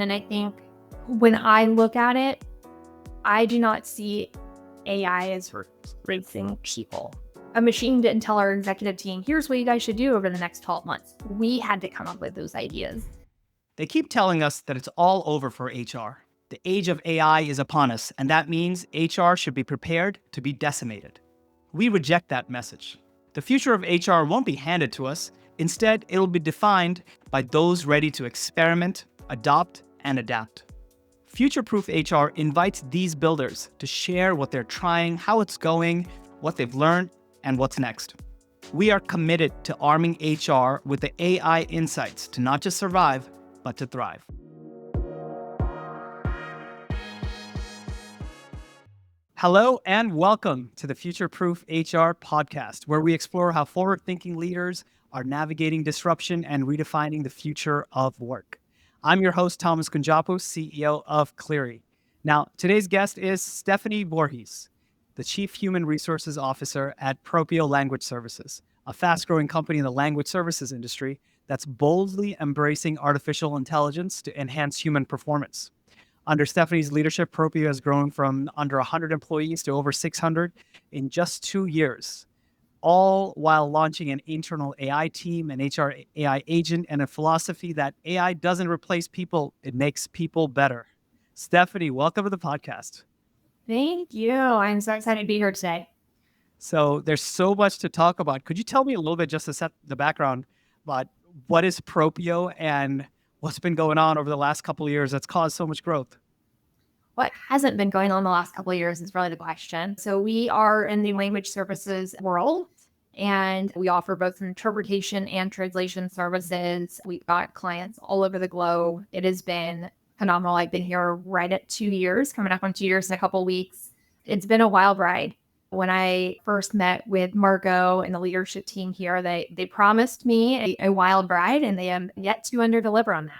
And I think when I look at it, I do not see AI as replacing people. A machine didn't tell our executive team, here's what you guys should do over the next 12 months. We had to come up with those ideas. They keep telling us that it's all over for HR. The age of AI is upon us, and that means HR should be prepared to be decimated. We reject that message. The future of HR won't be handed to us. Instead, it'll be defined by those ready to experiment, adopt, and adapt. Future-Proof HR invites these builders to share what they're trying, how it's going, what they've learned, and what's next. We are committed to arming HR with the AI insights to not just survive, but to thrive. Hello and welcome to the Future-Proof HR podcast, where we explore how forward-thinking leaders are navigating disruption and redefining the future of work. I'm your host, Thomas Kunjappu, CEO of Cleary. Now, today's guest is Stefani Voorhees, the Chief Human Resources Officer at Propio Language Services, a fast-growing company in the language services industry that's boldly embracing artificial intelligence to enhance human performance. Under Stefani's leadership, Propio has grown from under 100 employees to over 600 in just 2 years, all while launching an internal AI team, an HR AI agent, and a philosophy that AI doesn't replace people, it makes people better. Stefani, welcome to the podcast. Thank you. I'm so excited to be here today. So there's so much to talk about. Could you tell me a little bit, just to set the background, about what is Propio and what's been going on over the last couple of years that's caused so much growth? What hasn't been going on the last couple of years is really the question. So we are in the language services world, and we offer both interpretation and translation services. We've got clients all over the globe. It has been phenomenal. I've been here right at 2 years, coming up on 2 years in a couple of weeks. It's been a wild ride. When I first met with Margot and the leadership team here, they promised me a wild ride, and they have yet to underdeliver on that.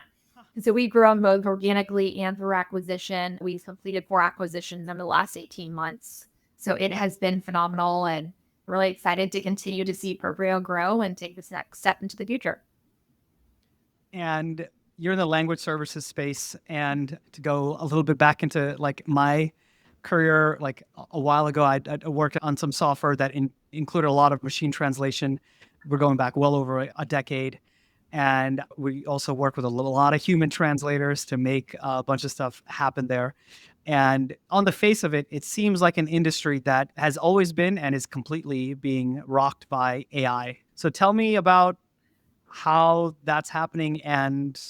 So we've grown both organically and through acquisition. We've completed 4 acquisitions in the last 18 months. So it has been phenomenal, and really excited to continue to see Propio grow and take this next step into the future. And you're in the language services space, and to go a little bit back into like my career, like a while ago, I worked on some software that included a lot of machine translation. We're going back well over a decade. And we also work with a lot of human translators to make a bunch of stuff happen there. And on the face of it, it seems like an industry that has always been and is completely being rocked by AI. So tell me about how that's happening and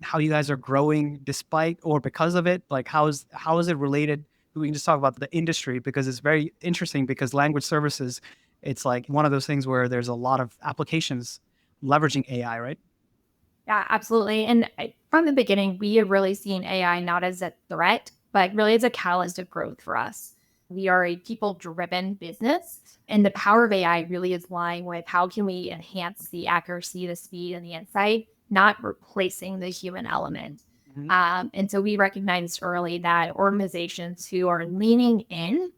how you guys are growing despite or because of it. Like how is it related? We can just talk about the industry, because it's very interesting, because language services, it's like one of those things where there's a lot of applications leveraging AI, right? Yeah, absolutely. And from the beginning, we have really seen AI not as a threat, but really as a catalyst of growth for us. We are a people-driven business, and the power of AI really is lying with how can we enhance the accuracy, the speed, and the insight, not replacing the human element. And so we recognized early that organizations who are leaning in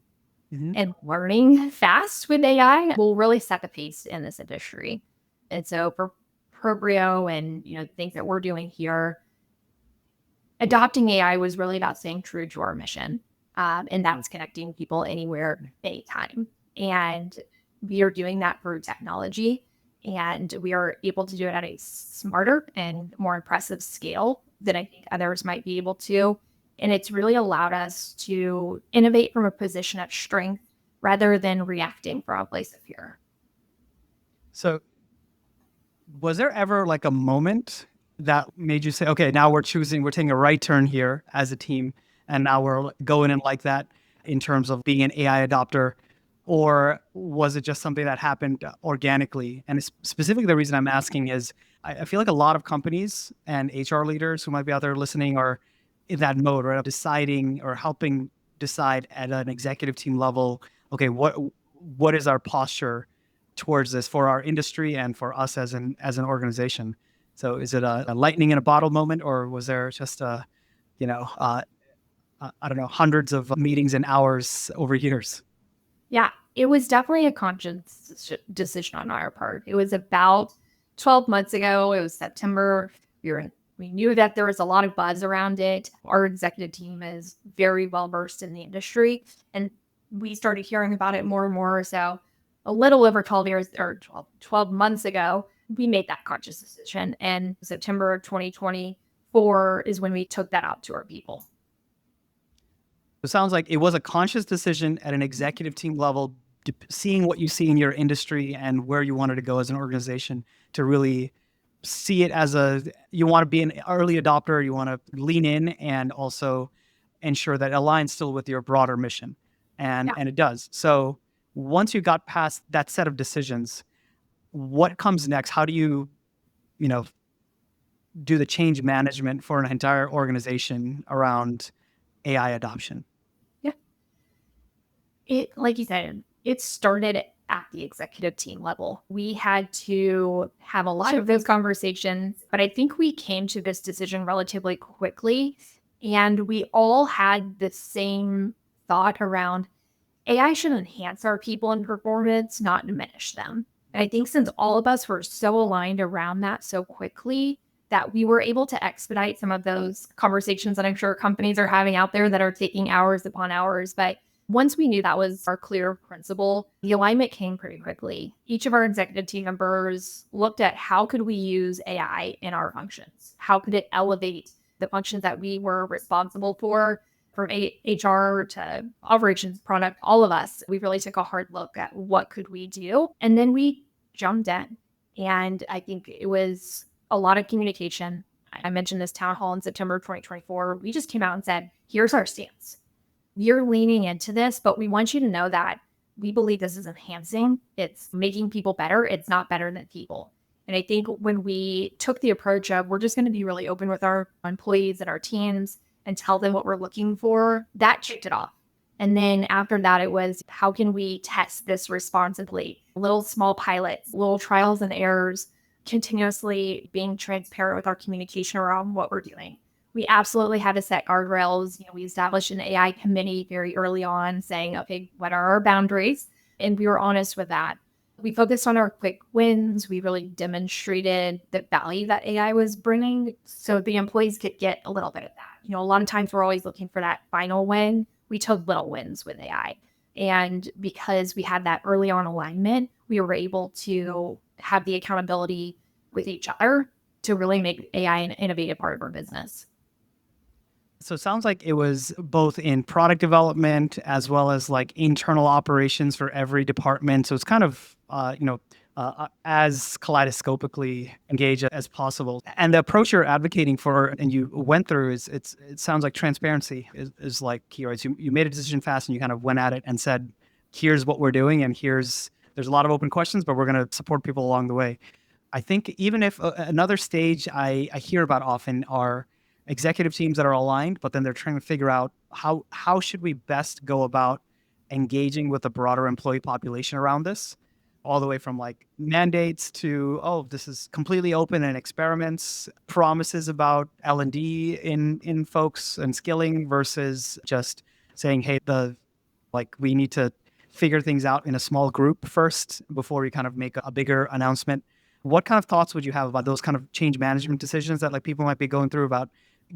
and learning fast with AI will really set the pace in this industry. And so for Propio and things that we're doing here, adopting AI was really about staying true to our mission. And that's connecting people anywhere, anytime. And we are doing that through technology. And we are able to do it at a smarter and more impressive scale than I think others might be able to. And it's really allowed us to innovate from a position of strength rather than reacting from a place of fear. So was there ever like a moment that made you say, okay, now we're taking a right turn here as a team, and now we're going in like that in terms of being an AI adopter? Or was it just something that happened organically? And specifically, the reason I'm asking is I feel like a lot of companies and HR leaders who might be out there listening are in that mode, right, of deciding or helping decide at an executive team level, okay, what is our posture towards this for our industry and for us as an organization? So is it a lightning in a bottle moment, or was there just I don't know, hundreds of meetings and hours over years? Yeah, it was definitely a conscious decision on our part. It was about 12 months ago. It was September. We were in We knew that there was a lot of buzz around it. Our executive team is very well versed in the industry, and we started hearing about it more and more. So a little over 12 years or 12 months ago, we made that conscious decision. And September of 2024 is when we took that out to our people. It sounds like it was a conscious decision at an executive team level, seeing what you see in your industry and where you wanted to go as an organization to really see it as you want to be an early adopter, you want to lean in and also ensure that it aligns still with your broader mission. And it does. So once you got past that set of decisions, what comes next? How do you do the change management for an entire organization around AI adoption? Yeah. Like you said, it started at the executive team level. We had to have a lot of those conversations, but I think we came to this decision relatively quickly. And we all had the same thought around AI should enhance our people and performance, not diminish them. And I think since all of us were so aligned around that so quickly, that we were able to expedite some of those conversations that I'm sure companies are having out there that are taking hours upon hours. But once we knew that was our clear principle, the alignment came pretty quickly. Each of our executive team members looked at how could we use AI in our functions? How could it elevate the functions that we were responsible for, from HR to operations, product, all of us? We really took a hard look at what could we do. And then we jumped in. And I think it was a lot of communication. I mentioned this town hall in September 2024. We just came out and said, here's our stance. We're leaning into this, but we want you to know that we believe this is enhancing. It's making people better. It's not better than people. And I think when we took the approach of we're just going to be really open with our employees and our teams and tell them what we're looking for, that kicked it off. And then after that, it was how can we test this responsibly? Little small pilots, little trials and errors, continuously being transparent with our communication around what we're doing. We absolutely had to set guardrails. We established an AI committee very early on saying, okay, what are our boundaries? And we were honest with that. We focused on our quick wins. We really demonstrated the value that AI was bringing so the employees could get a little bit of that. A lot of times we're always looking for that final win. We took little wins with AI. And because we had that early on alignment, we were able to have the accountability with each other to really make AI an innovative part of our business. So it sounds like it was both in product development as well as like internal operations for every department. So it's kind of, as kaleidoscopically engaged as possible. And the approach you're advocating for and you went through it sounds like transparency is like key, right? So you made a decision fast and you kind of went at it and said, here's what we're doing. And there's a lot of open questions, but we're going to support people along the way. I think even if another stage I hear about often are executive teams that are aligned, but then they're trying to figure out how should we best go about engaging with the broader employee population around this, all the way from like mandates to, this is completely open and experiments, promises about L&D in folks and skilling versus just saying, hey, we need to figure things out in a small group first before we kind of make a bigger announcement. What kind of thoughts would you have about those kind of change management decisions that like people might be going through about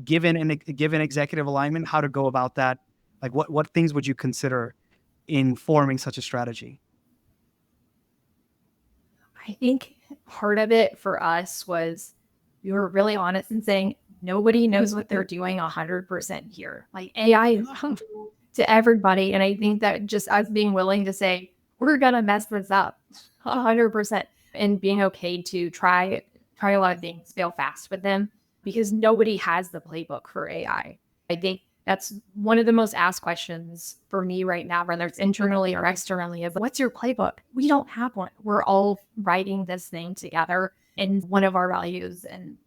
given executive alignment, how to go about that? Like what things would you consider in forming such a strategy? I think part of it for us was we were really honest in saying nobody knows what they're doing 100% here. Like AI is to everybody. And I think that just us being willing to say, we're going to mess this up 100% and being okay to try a lot of things, fail fast with them, because nobody has the playbook for AI. I think that's one of the most asked questions for me right now, whether it's internally or externally, of what's your playbook? We don't have one. We're all writing this thing together. And one of our values, and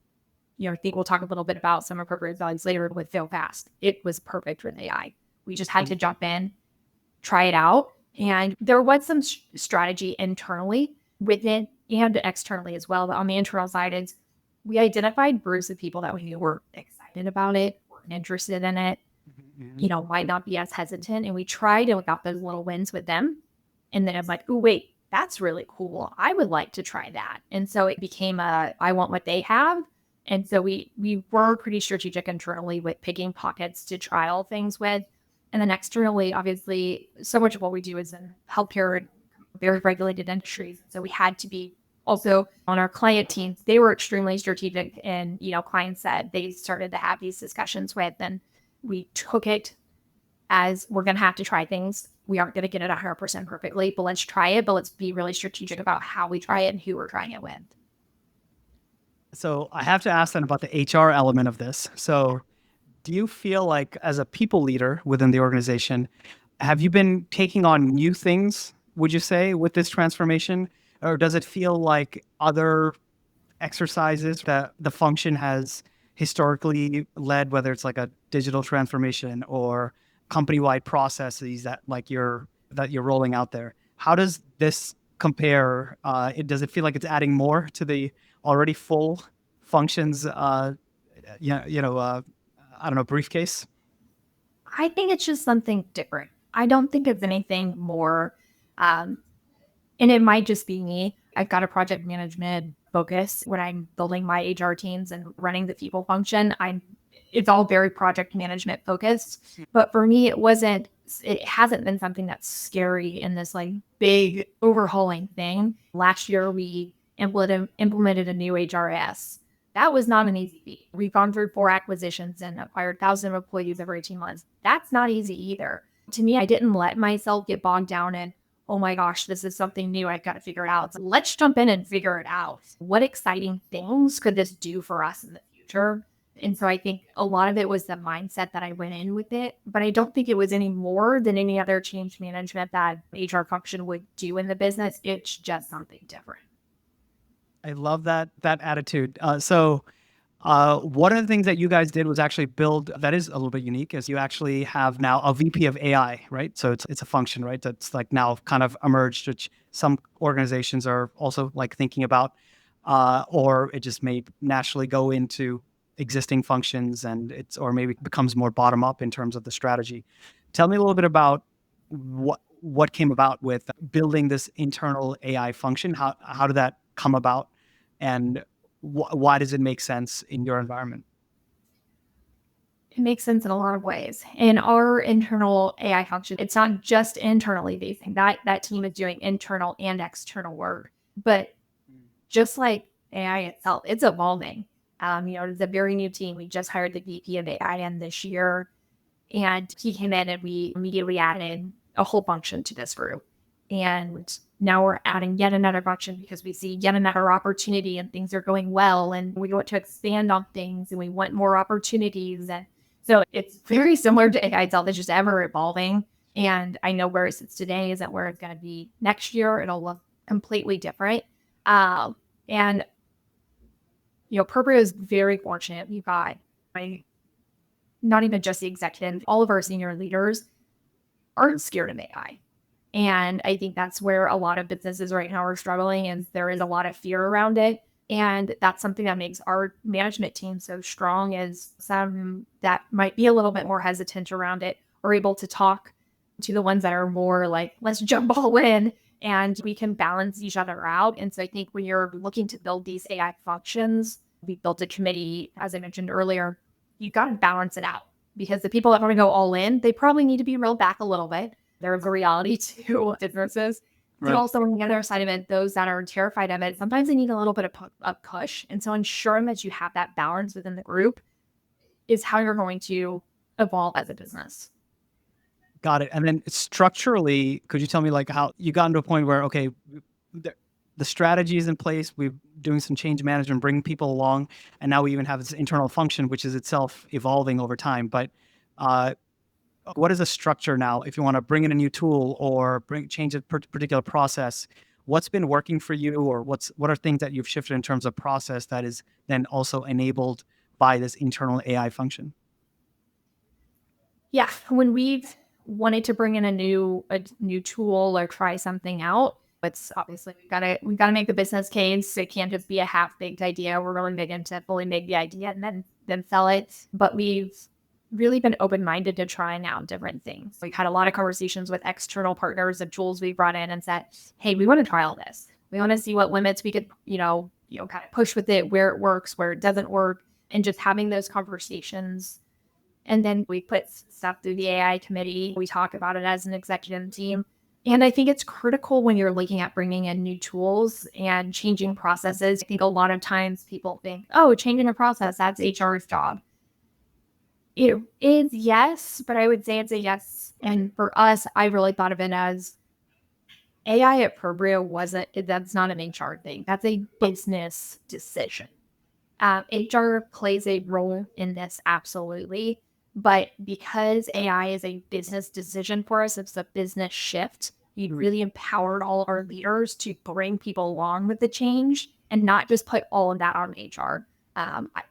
I think we'll talk a little bit about some appropriate values later with fail fast. It was perfect with AI. We just had to jump in, try it out. And there was some strategy internally with it and externally as well. But on the internal side, we identified groups of people that we knew were excited about it, were interested in it, might not be as hesitant. And we tried to look out those little wins with them. And then I'm like, oh, wait, that's really cool. I would like to try that. And so it became I want what they have, And so we were pretty strategic internally with picking pockets to trial things with. And then externally, obviously, so much of what we do is in healthcare and very regulated industries. So we had to be also on our client teams. They were extremely strategic, and clients that they started to have these discussions with, and we took it as we're going to have to try things. We aren't going to get it 100% perfectly, but let's try it. But let's be really strategic about how we try it and who we're trying it with. So I have to ask then about the HR element of this. So do you feel like as a people leader within the organization, have you been taking on new things, would you say, with this transformation? Or does it feel like other exercises that the function has historically led, whether it's like a digital transformation or company-wide processes that you're rolling out there? How does this compare? Does it feel like it's adding more to the already full functions? I don't know, briefcase. I think it's just something different. I don't think it's anything more. Um, and it might just be me. I've got a project management focus when I'm building my HR teams and running the people function. It's all very project management focused. But for me, it hasn't been something that's scary in this like big overhauling thing. Last year, we implemented a new HRS. That was not an easy feat. We've gone through 4 acquisitions and acquired thousands of employees over 18 months. That's not easy either. To me, I didn't let myself get bogged down in, oh my gosh, this is something new. I've got to figure it out. So let's jump in and figure it out. What exciting things could this do for us in the future? And so I think a lot of it was the mindset that I went in with it, but I don't think it was any more than any other change management that HR function would do in the business. It's just something different. I love that attitude. One of the things that you guys did was actually build that is a little bit unique, is you actually have now a VP of AI, right? So it's a function, right? That's like now kind of emerged, which some organizations are also like thinking about, or it just may naturally go into existing functions or maybe becomes more bottom up in terms of the strategy. Tell me a little bit about what came about with building this internal AI function. How did that come about? And why does it make sense in your environment? It makes sense in a lot of ways. In our internal AI function, it's not just internally facing. That team is doing internal and external work. But just like AI itself, it's evolving. It's a very new team. We just hired the VP of AI in this year, and he came in and we immediately added a whole function to this group. And now we're adding yet another function because we see yet another opportunity and things are going well. And we want to expand on things and we want more opportunities. And so it's very similar to AI itself. It's just ever evolving. And I know where it sits today isn't where it's going to be next year. It'll look completely different. And Proprio is very fortunate. We've got not even just the executive, all of our senior leaders aren't scared of AI. And I think that's where a lot of businesses right now are struggling, and there is a lot of fear around it. And that's something that makes our management team so strong, is some that might be a little bit more hesitant around it are able to talk to the ones that are more like, let's jump all in, and we can balance each other out. And so I think when you're looking to build these AI functions, we built a committee, as I mentioned earlier, you got to balance it out, because the people that want to go all in, they probably need to be reeled back a little bit. There's a reality to businesses. Right. But also on the other side of it, those that are terrified of it, sometimes they need a little bit of push. And so ensuring that you have that balance within the group is how you're going to evolve as a business. Got it. And then structurally, could you tell me like how you got into a point where, okay, the strategy is in place, we're doing some change management, bringing people along, and now we even have this internal function, which is itself evolving over time. But what is the structure now? If you want to bring in a new tool or change a particular process, what's been working for you, or what are things that you've shifted in terms of process that is then also enabled by this internal AI function? Yeah, when we've wanted to bring in a new tool or try something out, it's obviously we gotta make the business case. It can't just be a half-baked idea. We're really big into fully make the idea and then sell it. But we've really been open-minded to trying out different things. We've had a lot of conversations with external partners and tools we brought in and said, hey, we want to try all this. We want to see what limits we could, kind of push with it where it works, where it doesn't work, and just having those conversations. And then we put stuff through the AI committee. We talk about it as an executive team. And I think it's critical when you're looking at bringing in new tools and changing processes. I think a lot of times people think, oh, changing a process, that's HR's job. It is, yes, but I would say it's a yes. And for us, I really thought of it as AI at Proprio that's not an HR thing. That's a business decision. HR plays a role in this, absolutely. But because AI is a business decision for us, it's a business shift. We really empowered all of our leaders to bring people along with the change and not just put all of that on HR.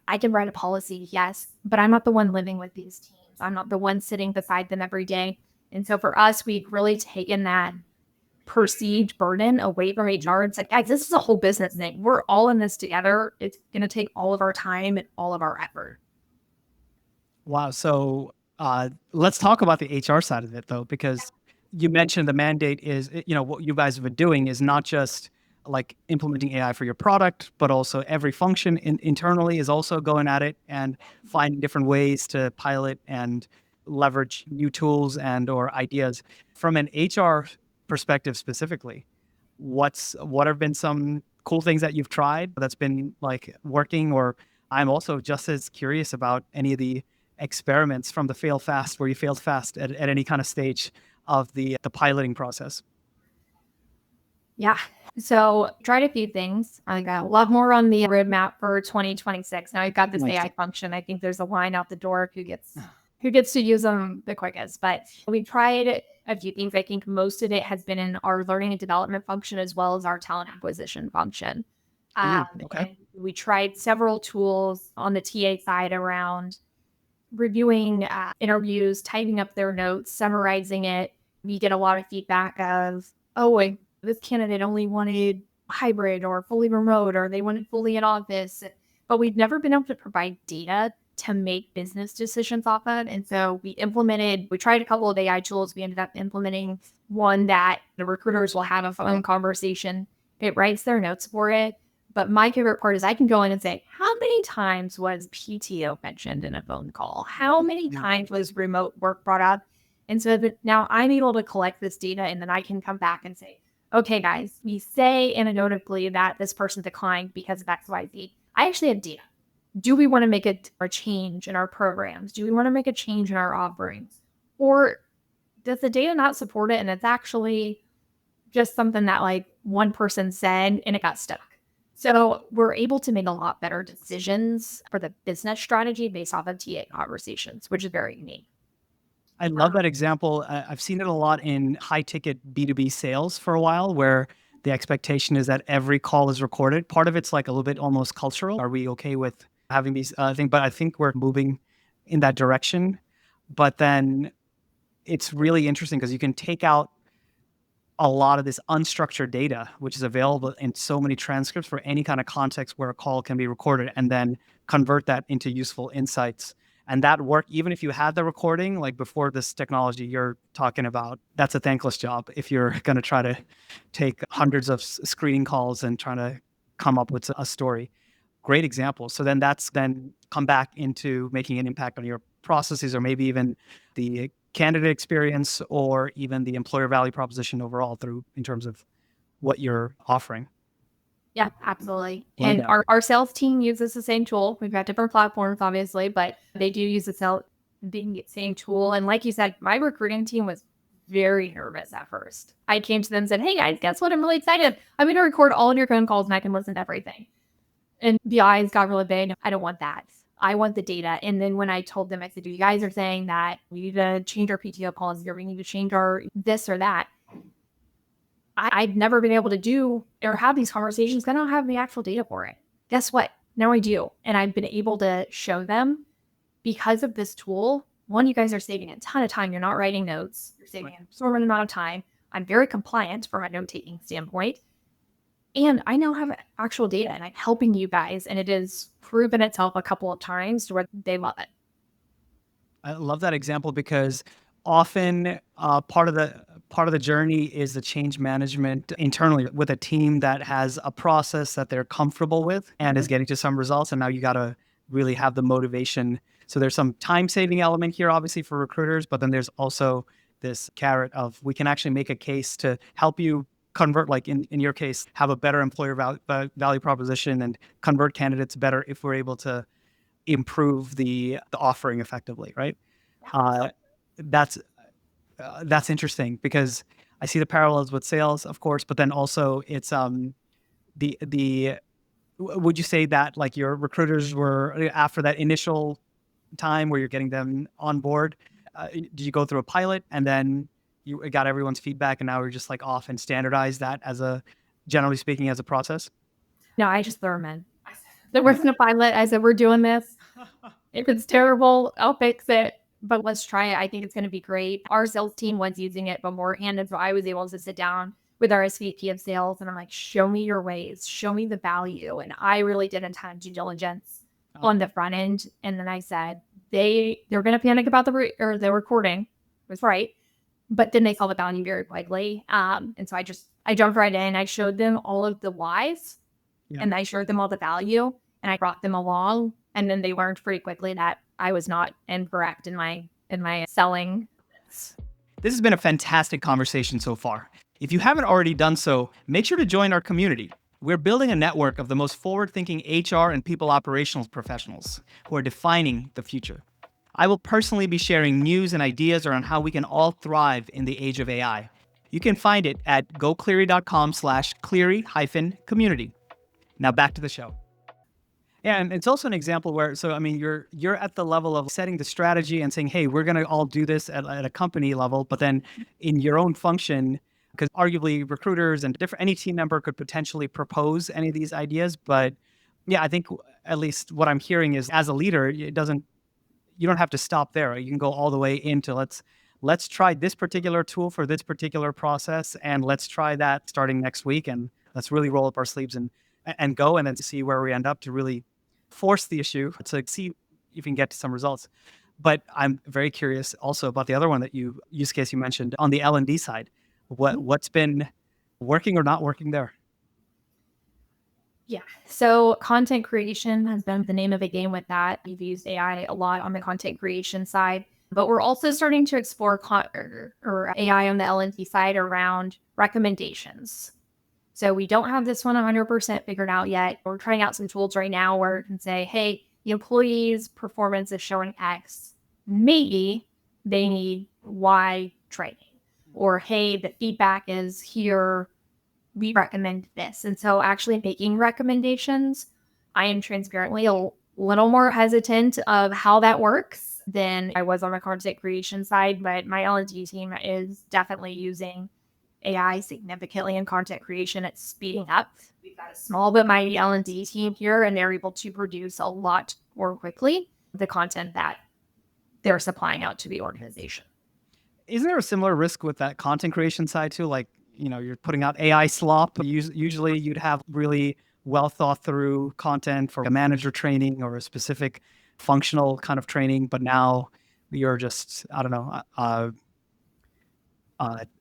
I can write a policy, yes, but I'm not the one living with these teams. I'm not the one sitting beside them every day. And so for us, we've really taken that perceived burden away from HR and said, guys, this is a whole business thing. We're all in this together. It's going to take all of our time and all of our effort. Wow. So let's talk about the HR side of it, though, because you mentioned the mandate is, what you guys have been doing is not just like implementing AI for your product, but also every function internally is also going at it and finding different ways to pilot and leverage new tools and or ideas. From an HR perspective specifically, what have been some cool things that you've tried that's been like working? Or I'm also just as curious about any of the experiments from the fail fast, where you failed fast at any kind of stage of the piloting process. Yeah. So tried a few things. I got a lot more on the roadmap for 2026. Now I've got this AI function. I think there's a line out the door of who gets to use them the quickest. But we tried a few things. I think most of it has been in our learning and development function as well as our talent acquisition function. Okay. And we tried several tools on the TA side around reviewing interviews, typing up their notes, summarizing it. We get a lot of feedback of, oh, this candidate only wanted hybrid or fully remote, or they wanted fully in office. But we've never been able to provide data to make business decisions off of. And so we tried a couple of AI tools. We ended up implementing one that the recruiters will have a phone conversation. It writes their notes for it. But my favorite part is I can go in and say, how many times was PTO mentioned in a phone call? How many times was remote work brought up? And so that now I'm able to collect this data, and then I can come back and say, okay, guys, we say anecdotally that this person declined because of X, Y, Z. I actually have data. Do we want to make a change in our programs? Do we want to make a change in our offerings? Or does the data not support it, and it's actually just something that like one person said and it got stuck? So we're able to make a lot better decisions for the business strategy based off of TA conversations, which is very unique. I love that example. I've seen it a lot in high ticket B2B sales for a while, where the expectation is that every call is recorded. Part of it's like a little bit almost cultural. Are we okay with having these things? But I think we're moving in that direction. But then it's really interesting because you can take out a lot of this unstructured data, which is available in so many transcripts for any kind of context where a call can be recorded, and then convert that into useful insights. And that work, even if you had the recording, like before this technology you're talking about, that's a thankless job if you're going to try to take hundreds of screening calls and trying to come up with a story. Great example. So then that's then come back into making an impact on your processes, or maybe even the candidate experience, or even the employer value proposition overall in terms of what you're offering. Yeah, absolutely. And our sales team uses the same tool. We've got different platforms, obviously, but they do use the same tool. And like you said, my recruiting team was very nervous at first. I came to them and said, hey guys, guess what? I'm really excited. I'm going to record all of your phone calls and I can listen to everything. And the eyes got really big. I don't want that. I want the data. And then when I told them, I said, you guys are saying that we need to change our PTO policy, or we need to change our this or that. I've never been able to do or have these conversations because I don't have the actual data for it. Guess what? Now I do. And I've been able to show them, because of this tool, one, you guys are saving a ton of time. You're not writing notes. You're saving an absorbent amount of time. I'm very compliant from a note-taking standpoint. And I now have actual data, and I'm helping you guys. And it has proven itself a couple of times to where they love it. I love that example because often part of the part of the journey is the change management internally with a team that has a process that they're comfortable with and is getting to some results. And now you got to really have the motivation. So there's some time saving element here, obviously, for recruiters, but then there's also this carrot of we can actually make a case to help you convert, like in your case, have a better employer value proposition and convert candidates better if we're able to improve the offering effectively, right? Uh, that's that's interesting because I see the parallels with sales, of course, but then also it's the would you say that like your recruiters were after that initial time where you're getting them on board, did you go through a pilot and then you got everyone's feedback and now we're just like off and standardize that as a, generally speaking, as a process? No, I just threw them in. There wasn't a pilot. I said, we're doing this. If it's terrible, I'll fix it. But let's try it. I think it's going to be great. Our sales team was using it beforehand. And so I was able to sit down with our SVP of sales and I'm like, show me your ways, show me the value. And I really did a ton of due diligence on the front end. And then I said, they're going to panic about the recording. It was right. But then they saw the value very quickly. And so I jumped right in. I showed them all of the whys and I showed them all the value and I brought them along. And then they learned pretty quickly that I was not incorrect in my selling. This has been a fantastic conversation so far. If you haven't already done so, make sure to join our community. We're building a network of the most forward-thinking HR and people operations professionals who are defining the future. I will personally be sharing news and ideas around how we can all thrive in the age of AI. You can find it at gocleary.com/Cleary-community. Now back to the show. Yeah, and it's also an example where, so I mean, you're at the level of setting the strategy and saying, hey, we're going to all do this at a company level, but then in your own function, because arguably recruiters and any team member could potentially propose any of these ideas. But yeah, I think at least what I'm hearing is as a leader, you don't have to stop there. Right? You can go all the way into let's try this particular tool for this particular process, and let's try that starting next week, and let's really roll up our sleeves and go, and then see where we end up to really force the issue to see if you can get to some results. But I'm very curious also about the other one that use case you mentioned on the L&D side. What's been working or not working there? Yeah. So content creation has been the name of the game with that. We've used AI a lot on the content creation side, but we're also starting to explore AI on the L&D side around recommendations. So we don't have this one 100% figured out yet. We're trying out some tools right now where it can say, hey, the employee's performance is showing X. Maybe they need Y training. Or, hey, the feedback is here. We recommend this. And so actually making recommendations, I am transparently a little more hesitant of how that works than I was on the content creation side. But my L&D team is definitely using AI significantly in content creation. It's speeding up. We've got a small but mighty L&D team here, and they're able to produce a lot more quickly the content that they're supplying out to the organization. Isn't there a similar risk with that content creation side too? Like, you're putting out AI slop. Usually you'd have really well thought through content for a manager training or a specific functional kind of training, but now you're just, I don't know,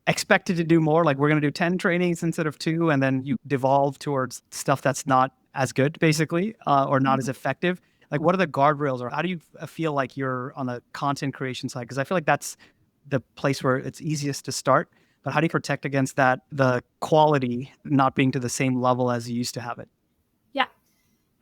expected to do more. Like, we're going to do 10 trainings instead of 2, and then you devolve towards stuff that's not as good, basically, or not as effective. Like, what are the guardrails, or how do you feel like you're on the content creation side? Because I feel like that's the place where it's easiest to start. But how do you protect against that, the quality not being to the same level as you used to have it? Yeah,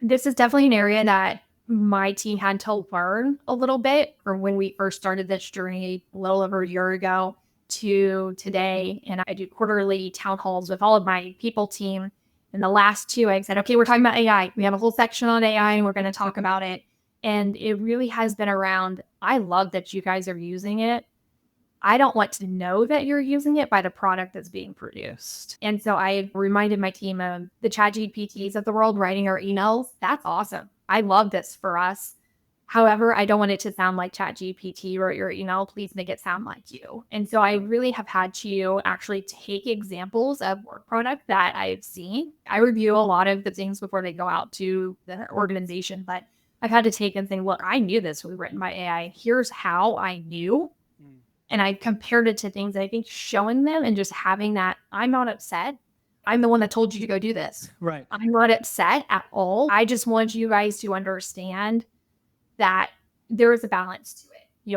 this is definitely an area that my team had to learn a little bit from when we first started this journey a little over a year ago to today. And I do quarterly town halls with all of my people team. And the last 2, I said, okay, we're talking about AI. We have a whole section on AI and we're going to talk about it. And it really has been around, I love that you guys are using it. I don't want to know that you're using it by the product that's being produced. And so I reminded my team of the ChatGPTs of the world writing our emails. That's awesome. I love this for us. However, I don't want it to sound like ChatGPT wrote your email. Please make it sound like you. And so I really have had to actually take examples of work product that I've seen. I review a lot of the things before they go out to the organization, but I've had to take and say, look, I knew this was written by AI. Here's how I knew. And I compared it to things that I think showing them and just having that, I'm not upset. I'm the one that told you to go do this. Right. I'm not upset at all. I just want you guys to understand that there is a balance to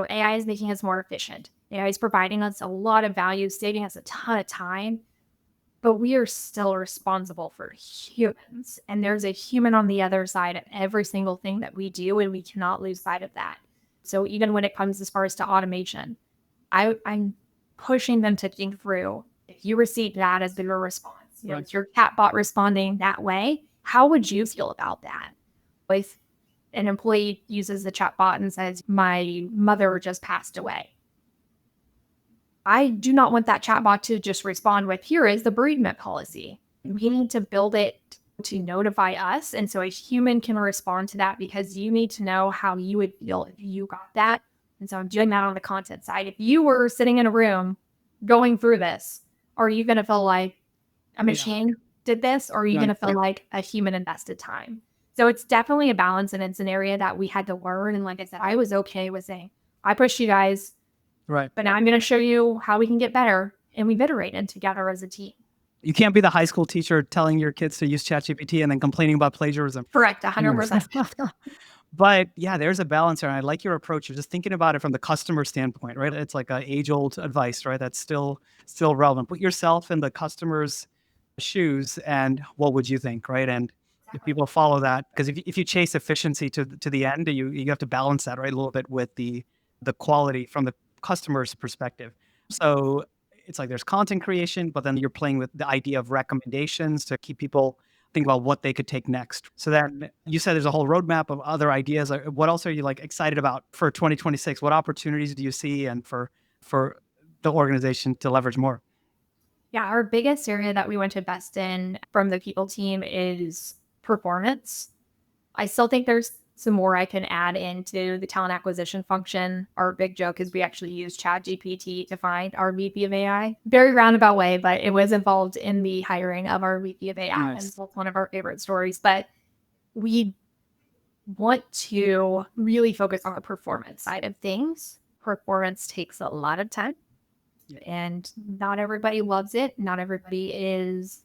it. AI is making us more efficient. AI is providing us a lot of value, saving us a ton of time, but we are still responsible for humans. And there's a human on the other side of every single thing that we do, and we cannot lose sight of that. So even when it comes as far as to automation, I'm pushing them to think through, if you receive that as your response, Right. it's your chatbot responding that way, how would you feel about that? If an employee uses the chatbot and says, my mother just passed away, I do not want that chatbot to just respond with, here is the bereavement policy. We need to build it to notify us. And so a human can respond to that, because you need to know how you would feel if you got that. And so I'm doing that on the content side. If you were sitting in a room going through this, are you going to feel like a machine did this? Or are you going to feel like a human invested time? So it's definitely a balance, and it's an area that we had to learn. And like I said, I was okay with saying, I pushed you guys, Right. but now I'm going to show you how we can get better. And we've iterated together as a team. You can't be the high school teacher telling your kids to use ChatGPT and then complaining about plagiarism. Correct, 100%. But yeah, there's a balance there. And I like your approach. You're just thinking about it from the customer standpoint, right? It's like a age-old advice, right? That's still relevant. Put yourself in the customer's shoes, and what would you think, right? And if people follow that, because if you chase efficiency to the end, you have to balance that, right, a little bit with the quality from the customer's perspective. So it's like there's content creation, but then you're playing with the idea of recommendations to keep people think about what they could take next. So then you said there's a whole roadmap of other ideas. What else are you like excited about for 2026? What opportunities do you see, and for the organization to leverage more? Yeah, our biggest area that we want to invest in from the people team is performance. I still think there's some more I can add into the talent acquisition function. Our big joke is we actually use ChatGPT to find our VP of AI. Very roundabout way, but it was involved in the hiring of our VP of AI. Nice. And it's one of our favorite stories. But we want to really focus on the performance side of things. Performance takes a lot of time, and not everybody loves it. Not everybody is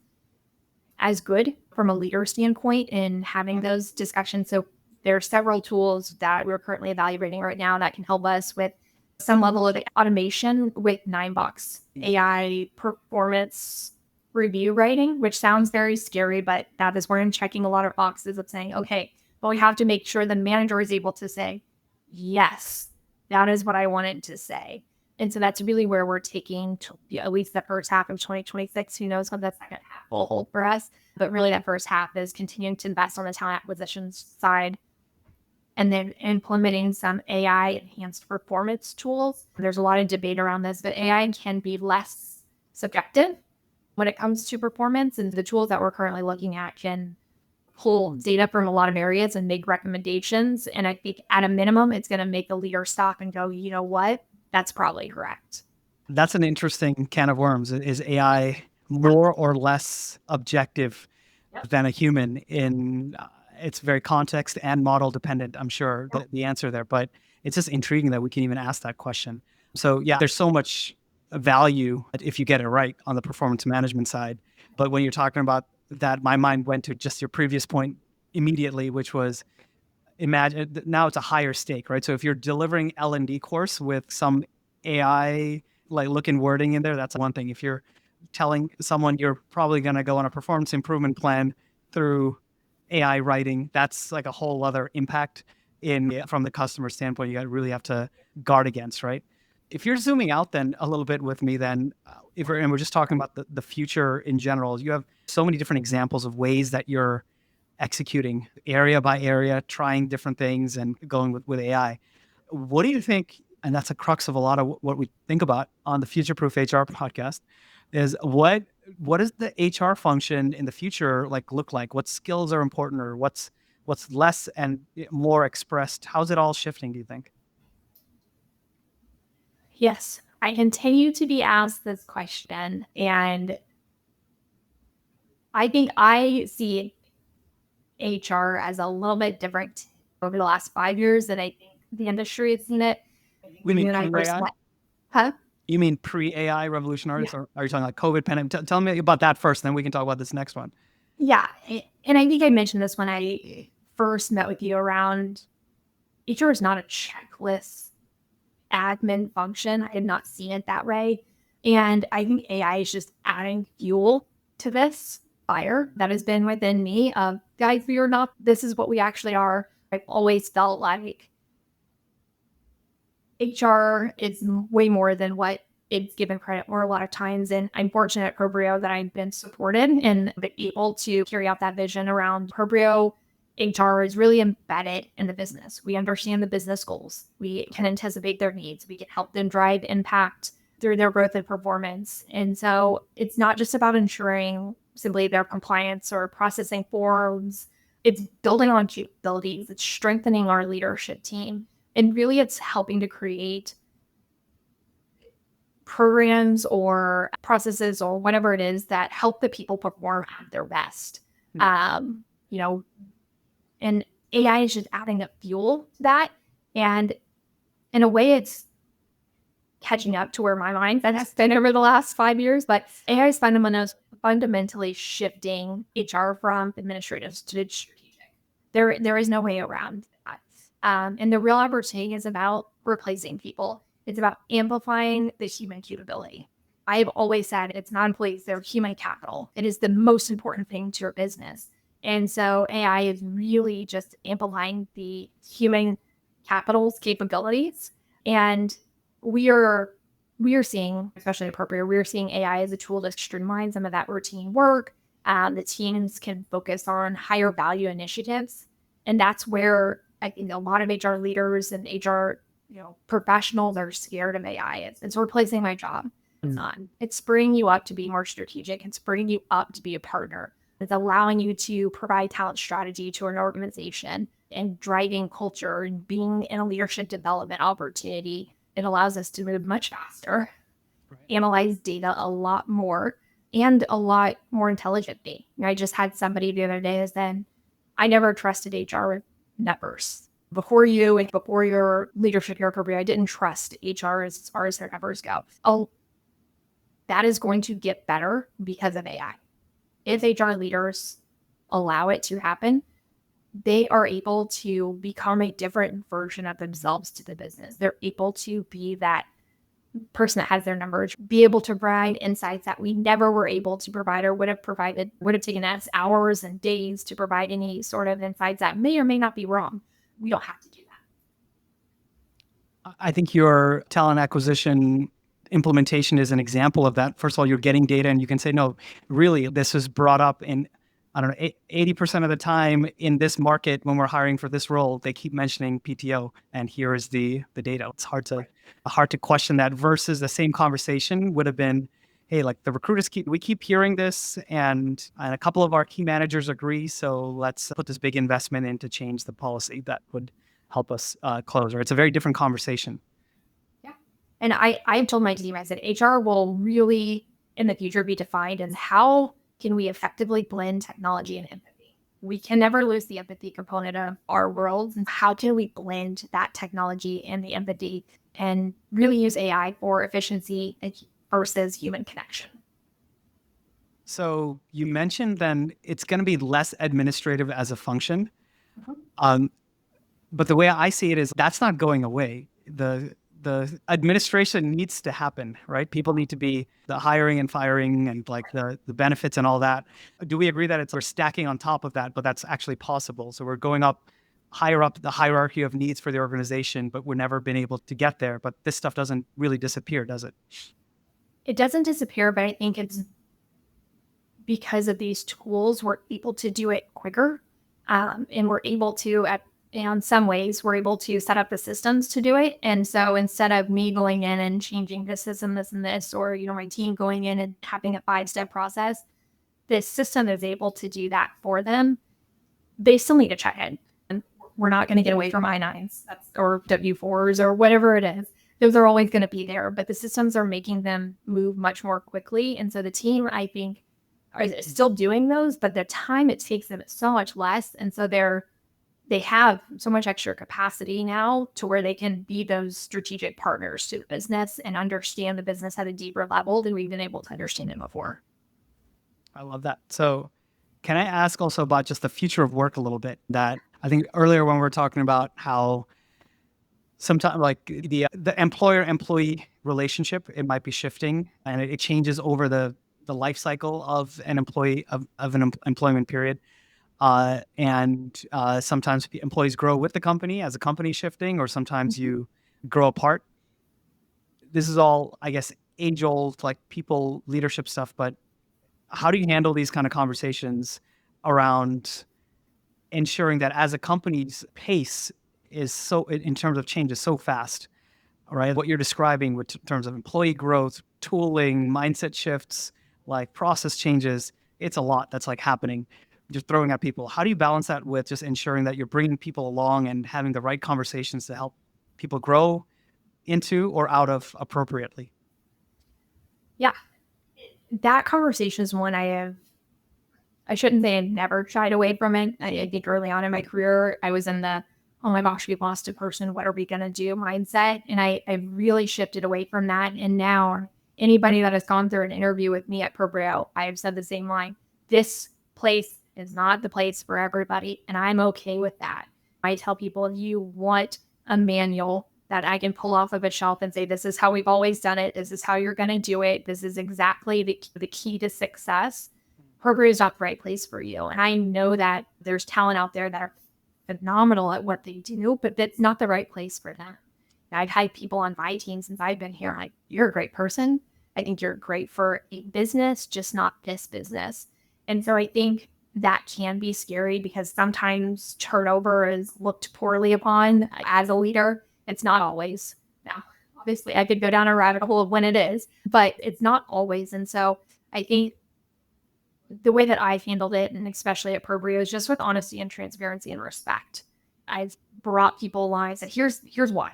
as good from a leader standpoint in having those discussions. So there are several tools that we're currently evaluating right now that can help us with some level of automation with 9box AI performance review writing, which sounds very scary, but that is where I'm checking a lot of boxes of saying, okay, well, we have to make sure the manager is able to say, yes, that is what I wanted to say. And so that's really where we're taking at least the first half of 2026. Who knows what the second half will hold for us. But really that first half is continuing to invest on the talent acquisition side, and then implementing some AI enhanced performance tools. There's a lot of debate around this, but AI can be less subjective when it comes to performance. And the tools that we're currently looking at can pull data from a lot of areas and make recommendations. And I think at a minimum, it's going to make the leader stop and go, you know what? That's probably correct. That's an interesting can of worms. Is AI more or less objective than a human in it's very context and model dependent, I'm sure, the answer there. But it's just intriguing that we can even ask that question. So yeah, there's so much value if you get it right on the performance management side. But when you're talking about that, my mind went to just your previous point immediately, which was, imagine now it's a higher stake, right? So if you're delivering L&D course with some AI like looking wording in there, that's one thing. If you're telling someone you're probably going to go on a performance improvement plan through AI writing, that's like a whole other impact from the customer standpoint. You really have to guard against, right? If you're zooming out then a little bit with me, then and we're just talking about the future in general, you have so many different examples of ways that you're executing area by area, trying different things and going with AI. What do you think? And that's a crux of a lot of what we think about on the Future Proof HR podcast is what does the HR function in the future look like? What skills are important, or what's less and more expressed? How's it all shifting, do you think? Yes, I continue to be asked this question, and I think I see HR as a little bit different over the last 5 years than I think the industry has seen it. We mean When I through first AI? met, Huh? You mean pre-AI revolution Yeah. artists, or are you talking like COVID pandemic? Tell me about that first, then we can talk about this next one. Yeah. And I think I mentioned this when I first met with you around HR is not a checklist admin function. I had not seen it that way. And I think AI is just adding fuel to this fire that has been within me. Guys, we are not, this is what we actually are. I've always felt like HR is way more than what it's given credit for a lot of times. And I'm fortunate at Proprio that I've been supported and been able to carry out that vision around Proprio. HR is really embedded in the business. We understand the business goals. We can anticipate their needs. We can help them drive impact through their growth and performance. And so it's not just about ensuring simply their compliance or processing forms. It's building on capabilities. It's strengthening our leadership team. And really, it's helping to create programs or processes or whatever it is that help the people perform at their best. You know, and AI is just adding up fuel to that. And in a way, it's catching up to where my mind that has been over the last 5 years. But AI is fundamentally shifting HR from administrative to strategic. There is no way around that. And the real opportunity is about replacing people. It's about amplifying the human capability. I've always said it's not employees, they're human capital. It is the most important thing to your business. And so AI is really just amplifying the human capital's capabilities. And we are seeing, especially at Proprio, we're seeing AI as a tool to streamline some of that routine work. The teams can focus on higher value initiatives. And that's where I think a lot of HR leaders and HR professionals are scared of AI. It's replacing my job. It's not. It's bringing you up to be more strategic. It's bringing you up to be a partner. It's allowing you to provide talent strategy to an organization and driving culture and being in a leadership development opportunity. It allows us to move much faster, analyze data a lot more, and a lot more intelligently. I just had somebody the other day that said, I never trusted HR with numbers. Before you and before your leadership here at Proprio, I didn't trust HR as far as their numbers go. Oh, that is going to get better because of AI. If HR leaders allow it to happen, they are able to become a different version of themselves to the business. They're able to be that person that has their numbers, be able to provide insights that we never were able to provide or would have taken us hours and days to provide any sort of insights that may or may not be wrong. We don't have to do that. I think your talent acquisition implementation is an example of that. First of all, you're getting data and you can say, no, really, this is brought up in, I don't know, 80% of the time in this market when we're hiring for this role, they keep mentioning PTO, and here is the data. It's hard to question that, versus the same conversation would have been, hey, like the recruiters we keep hearing this, and a couple of our key managers agree, so let's put this big investment in to change the policy that would help us close. Or it's a very different conversation. Yeah. And I've told my team, I said, HR will really in the future be defined as how can we effectively blend technology and empathy. We can never lose the empathy component of our world. And how can we blend that technology and the empathy and really use AI for efficiency versus human connection? So you mentioned then it's going to be less administrative as a function. But the way I see it is that's not going away. The administration needs to happen, right? People need to be the hiring and firing and like the benefits and all that. Do we agree that we're stacking on top of that, but that's actually possible? So we're going higher up the hierarchy of needs for the organization, but we're never been able to get there. But this stuff doesn't really disappear, does it? It doesn't disappear, but I think it's because of these tools, we're able to do it quicker. And we're able to, in some ways, we're able to set up the systems to do it. And so instead of me going in and changing this and this and this, or, my team going in and having a 5-step process, this system is able to do that for them. They still need to check in. And we're not going to get away from I-9s or W-4s or whatever it is. Those are always going to be there, but the systems are making them move much more quickly. And so the team, I think, are still doing those, but the time it takes them is so much less. And so they're they have so much extra capacity now to where they can be those strategic partners to the business and understand the business at a deeper level than we've been able to understand it before. I love that. So, can I ask also about just the future of work a little bit? That I think earlier when we were talking about how sometimes like the employer employee relationship, it might be shifting and it changes over the life cycle of an employee of an employment period. And sometimes employees grow with the company as a company shifting, or sometimes you grow apart. This is all, I guess, age old, like people leadership stuff. But how do you handle these kind of conversations around ensuring that as a company's pace is so, in terms of change, is so fast, right? What you're describing with terms of employee growth, tooling, mindset shifts, like process changes, it's a lot that's like happening, just throwing at people. How do you balance that with just ensuring that you're bringing people along and having the right conversations to help people grow into or out of appropriately? Yeah, that conversation is one I shouldn't say I never shied away from it. I think early on in my career, I was in the, oh my gosh, we lost a person. What are we going to do mindset? And I really shifted away from that. And now anybody that has gone through an interview with me at Propio, I have said the same line. This place is not the place for everybody. And I'm okay with that. I tell people, if you want a manual that I can pull off of a shelf and say, this is how we've always done it. This is how you're going to do it. This is exactly the key to success. Proprio is not the right place for you. And I know that there's talent out there that are phenomenal at what they do, but that's not the right place for them. I've had people on my team since I've been here, like, you're a great person. I think you're great for a business, just not this business. And so I think that can be scary because sometimes turnover is looked poorly upon as a leader. It's not always. Now, obviously, I could go down a rabbit hole of when it is, but it's not always. And so I think the way that I've handled it, and especially at Proprio, is just with honesty and transparency and respect. I've brought people along and said, here's why.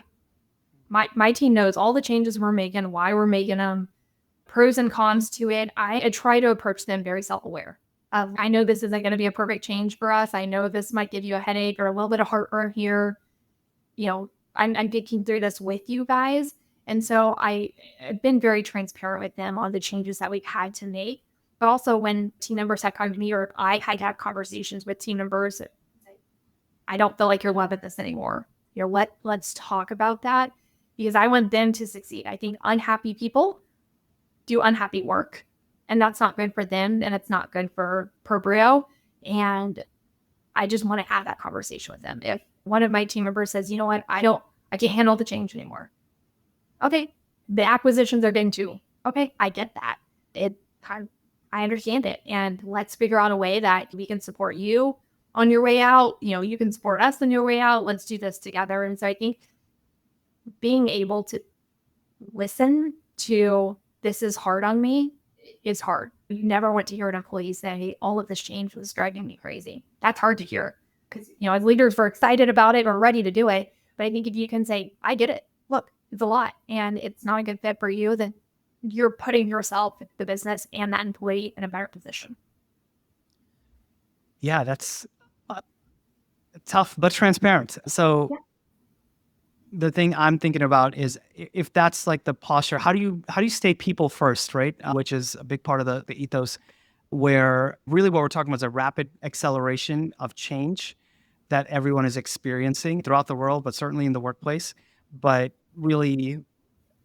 My team knows all the changes we're making, why we're making them, pros and cons to it. I try to approach them very self-aware. I know this isn't going to be a perfect change for us. I know this might give you a headache or a little bit of heartburn here. I'm thinking through this with you guys. And so I've been very transparent with them on the changes that we've had to make. But also when team members had come to me or I had had conversations with team members, I don't feel like you're loving this anymore. Let's talk about that because I want them to succeed. I think unhappy people do unhappy work and that's not good for them and it's not good for Proprio. And I just want to have that conversation with them. If one of my team members says, you know what, I can't handle the change anymore. Okay. The acquisitions are getting too. Okay. I get that. I understand it. And let's figure out a way that we can support you on your way out. You can support us on your way out. Let's do this together. And so I think being able to listen to this is hard on me is hard. You never want to hear an employee say, all of this change was driving me crazy. That's hard to hear because, as leaders, we're excited about it. We're ready to do it. But I think if you can say, I get it. Look, it's a lot and it's not a good fit for you, then you're putting yourself, the business, and that employee in a better position. Yeah, that's tough but transparent. So the thing I'm thinking about is if that's like the posture, how do you stay people first, right? Which is a big part of the ethos, where really what we're talking about is a rapid acceleration of change that everyone is experiencing throughout the world, but certainly in the workplace. But really,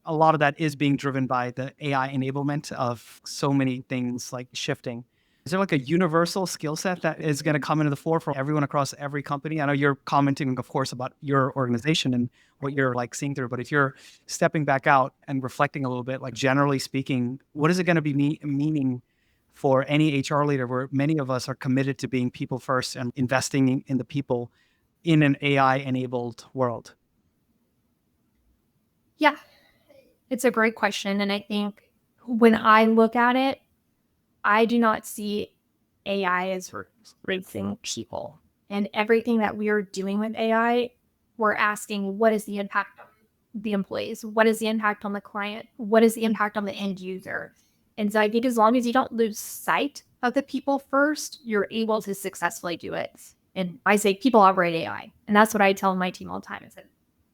a lot of that is being driven by the AI enablement of so many things like shifting. Is there like a universal skill set that is going to come into the fore for everyone across every company? I know you're commenting, of course, about your organization and what you're like seeing through, but if you're stepping back out and reflecting a little bit, like generally speaking, what is it going to be meaning for any HR leader where many of us are committed to being people first and investing in the people in an AI enabled world? Yeah, it's a great question. And I think when I look at it, I do not see AI as replacing people. And everything that we are doing with AI, we're asking, what is the impact on the employees? What is the impact on the client? What is the impact on the end user? And so I think as long as you don't lose sight of the people first, you're able to successfully do it. And I say people operate AI. And that's what I tell my team all the time. I said,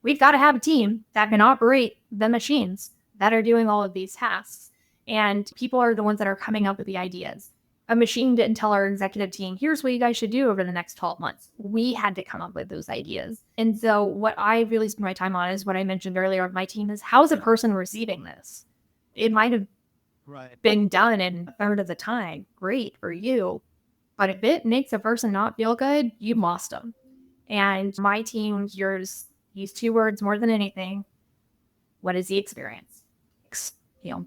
we've got to have a team that can operate the machines that are doing all of these tasks. And people are the ones that are coming up with the ideas. A machine didn't tell our executive team, here's what you guys should do over the next 12 months. We had to come up with those ideas. And so what I really spend my time on is what I mentioned earlier of my team is how's a person receiving this? It might have been done in a third of the time. Great for you. But if it makes a person not feel good, you lost them. And my team hears these two words more than anything. What is the experience?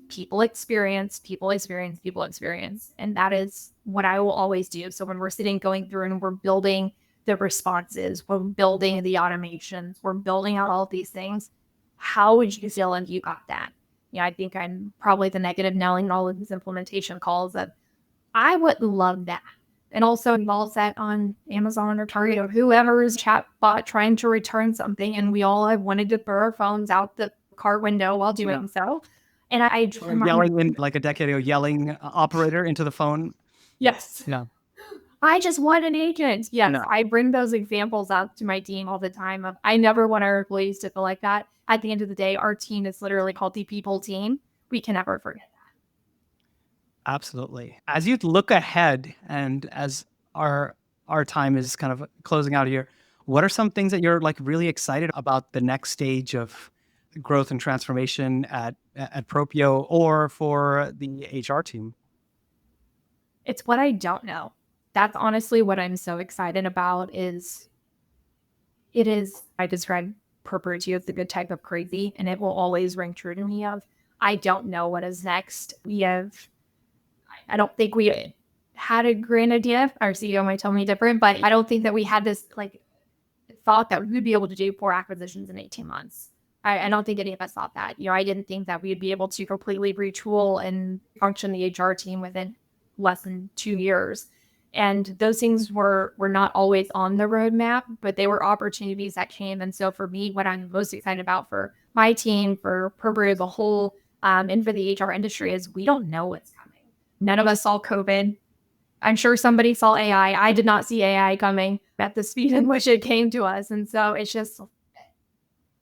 People experience, people experience, people experience. And that is what I will always do. So when we're going through and we're building the responses, we're building the automations, we're building out all of these things, how would you feel if you got that? I think I'm probably the negative Nelly in all of these implementation calls that I would love that. And also involves that on Amazon or Target or whoever's chatbot trying to return something. And we all have wanted to throw our phones out the car window while doing so. And I yelling in like a decade ago, yelling operator into the phone. Yes. Yeah. I just want an agent. Yes. No. I bring those examples out to my team all the time. I never want our employees to feel like that. At the end of the day, our team is literally called the people team. We can never forget that. Absolutely. As you look ahead and as our time is kind of closing out here, what are some things that you're like really excited about the next stage of growth and transformation at Propio or for the HR team? It's what I don't know. That's honestly what I'm so excited about I describe Propio as the good type of crazy, and it will always ring true to me of, I don't know what is next. I don't think we had a grand idea. Our CEO might tell me different, but I don't think that we had this thought that we would be able to do 4 acquisitions in 18 months. I don't think any of us thought that. I didn't think that we'd be able to completely retool and function the HR team within less than 2 years. And those things were not always on the roadmap, but they were opportunities that came. And so for me, what I'm most excited about for my team, for Propio as a whole, and for the HR industry is we don't know what's coming. None of us saw COVID. I'm sure somebody saw AI. I did not see AI coming at the speed in which it came to us. And so it's just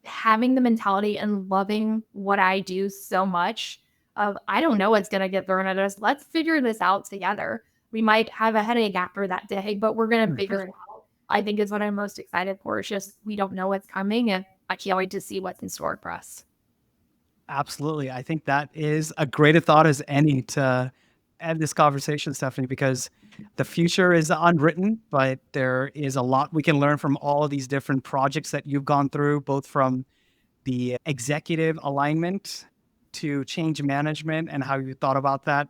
having the mentality and loving what I do so much of, I don't know what's going to get thrown at us. Let's figure this out together. We might have a headache after that day, but we're going to figure it out. I think is what I'm most excited for. It's just, we don't know what's coming and I can't wait to see what's in store for us. Absolutely. I think that is a great thought as any to end this conversation, Stephanie, because the future is unwritten, but there is a lot we can learn from all of these different projects that you've gone through, both from the executive alignment to change management and how you thought about that,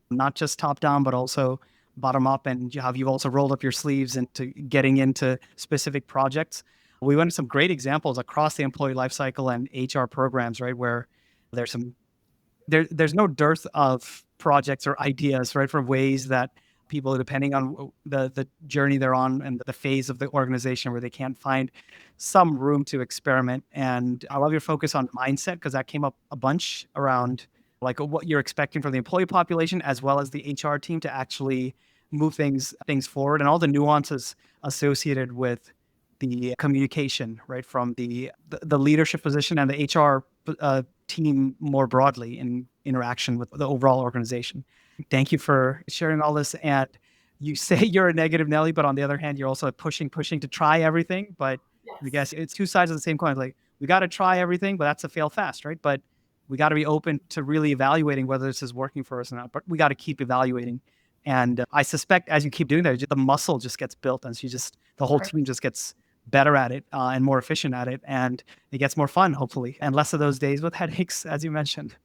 not just top down, but also bottom up, and how you've also rolled up your sleeves into getting into specific projects. We went to some great examples across the employee lifecycle and HR programs, right, where there's no dearth of projects or ideas, right, for ways that people, depending on the journey they're on and the phase of the organization, where they can't find some room to experiment. And I love your focus on mindset, because that came up a bunch around like what you're expecting from the employee population as well as the HR team to actually move things forward, and all the nuances associated with the communication, right, from the leadership position and the HR team more broadly in interaction with the overall organization. Thank you for sharing all this. And you say you're a negative Nelly, but on the other hand, you're also pushing to try everything. But yes, I guess it's two sides of the same coin. Like, we got to try everything, but that's a fail fast, right? But we got to be open to really evaluating whether this is working for us or not. But we got to keep evaluating. And I suspect as you keep doing that, the muscle just gets built, and so the whole team just gets better at it and more efficient at it, and it gets more fun, hopefully, and less of those days with headaches, as you mentioned.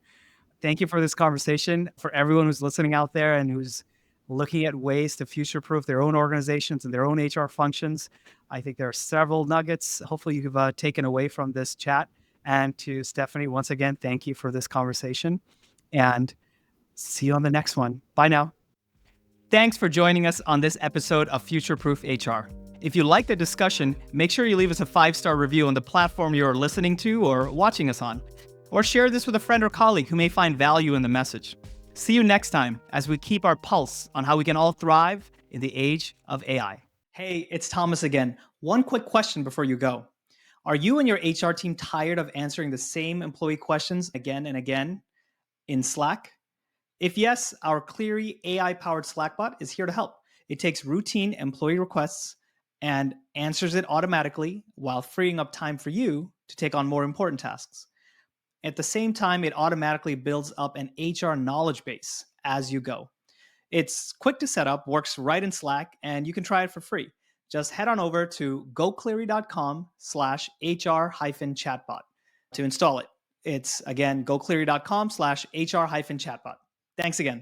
Thank you for this conversation. For everyone who's listening out there and who's looking at ways to future-proof their own organizations and their own HR functions, I think there are several nuggets hopefully you've taken away from this chat. And to Stephanie, once again, thank you for this conversation, and see you on the next one. Bye now. Thanks for joining us on this episode of Future Proof HR. If you like the discussion, make sure you leave us a 5-star review on the platform you're listening to or watching us on. Or share this with a friend or colleague who may find value in the message. See you next time as we keep our pulse on how we can all thrive in the age of AI. Hey, it's Thomas again. One quick question before you go. Are you and your HR team tired of answering the same employee questions again and again in Slack? If yes, our Cleary AI powered Slack bot is here to help. It takes routine employee requests and answers it automatically while freeing up time for you to take on more important tasks. At the same time, it automatically builds up an HR knowledge base as you go. It's quick to set up, works right in Slack, and you can try it for free. Just head on over to gocleary.com/HR-chatbot to install it. It's again, gocleary.com/HR-chatbot. Thanks again.